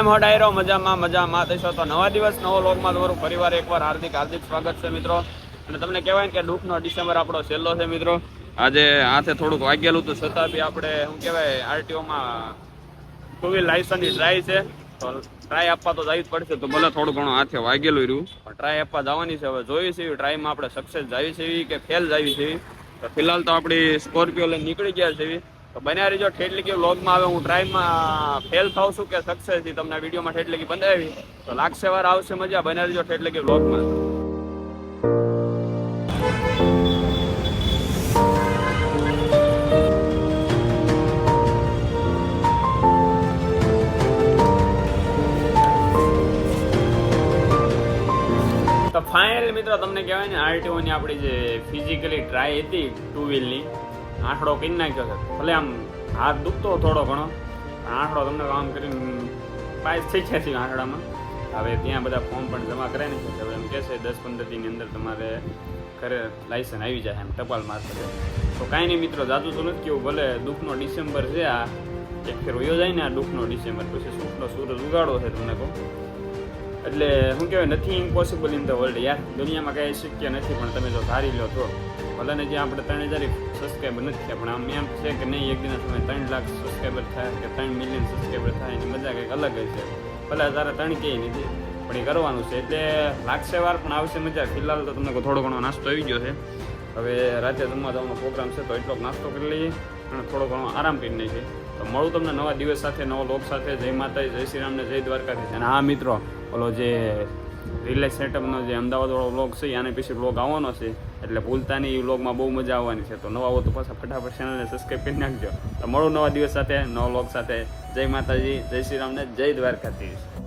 હો ડાયરો મજામાં થશો તો નવા દિવસ નવો લોગમાં તમારું ફરીવાર એકવાર હાર્દિક સ્વાગત છે મિત્રો. અને તમને કહેવાય કે દુઃખનો ડિસેમ્બર આપણો છેલ્લો છે મિત્રો. આજે હાથે થોડુંક વાગેલું હતું છતાં બી આપણે શું કહેવાય આરટીઓમાં ટુ વ્હીલ લાયસન્સની ટ્રાય છે તો ટ્રાય આપવા તો જવી જ પડશે. તો ભલે થોડું ઘણું હાથે વાગેલું રહ્યું પણ ટ્રાય આપવા જવાની છે. હવે જોઈ છે ટ્રાયમાં આપણે સક્સેસ જાવી છે કે ફેલ જાવી છે. તો ફિલહાલ તો આપણી સ્કોર્પિયો લઈને નીકળી ગયા છે. તો બન્યા રહીજો ઠેઠલી કે વ્લોગમાં. આવે હું ટ્રાયમાં ફેલ થાઉં છું કે સક્સેસ થી તમને વિડીયોમાં ઠેઠલી કે બનાવી તો લાગશે વાર આવશે મજા. બન્યા રહીજો ઠેઠલી કે વ્લોગમાં. તો ફાઇનલ મિત્રો તમને કહેવાય ને આરટીઓની આપણી જે ફિઝિકલી ટ્રાય હતી ટુ વ્હીલની આંકડો કરી નાખ્યો છે. ભલે આમ હાથ દુખતો થોડો ઘણો આંકડો તમને કામ કરીને પાસ થઈ ગયા છે આંકડામાં. હવે ત્યાં બધા ફોર્મ પણ જમા કરાય ને હવે એમ કહેશે 10-15 દિનની અંદર તમારે ઘરે લાયસન્સ આવી જાય એમ ટપાલ મારફતે. તો કાંઈ નહીં મિત્રો જાતું તો નથી કેવું. ભલે દુઃખનો ડિસેમ્બર છે આ એક ફેર વયો જાય ને આ દુઃખનો ડિસેમ્બર પછી સુખનો સૂરજ ઉગાડો છે તમને કહું. એટલે શું કહેવાય નથી ઇમ્પોસિબલ ઇન ધ વર્લ્ડ યાર. દુનિયામાં કાંઈ શક્ય નથી પણ તમે જો ધારી લો તો. ભલે ને જે આપણે 3000 સબસ્ક્રાઈબર નથી થયા પણ આમ એમ છે કે નહીં એક દિનના સમય 3 લાખ સબસ્ક્રાઈબર થાય કે 3 મિલિયન સબસ્ક્રાઈબર થાય એની મજા કંઈક અલગ જ છે. ભલે તારે 3 કે નથી પણ એ કરવાનું છે એટલે લાગશે વાર પણ આવશે મજા. ફિલહાલ તો તમને થોડો ઘણો નાસ્તો આવી ગયો છે. હવે રાતે જમવા જવાનો પ્રોગ્રામ છે તો એટલો નાસ્તો કરી લઈએ અને થોડો ઘણો આરામ કરી નાખીએ. તો મળું તમને નવા દિવસ સાથે નવો લોક સાથે. જય માતાજી, જય શ્રી રામને, જય દ્વારકાધીશ. અને હા મિત્રો ઓલો જે રિલેક્સ સેટઅપનો જે અમદાવાદવાળો વ્લોગ છે આને પછી વ્લોગ આવવાનો છે એટલે ભૂલતા નહીં. એ વ્લોગમાં બહુ મજા આવવાની છે. તો નવા હો તો પાછા ફટાફટ ચેનલને સબસ્ક્રાઈબ કરી નાખજો. તો મળું નવા દિવસ સાથે નવા વ્લોગ સાથે. જય માતાજી, જય શ્રી રામને, જય દ્વારકાધીશ.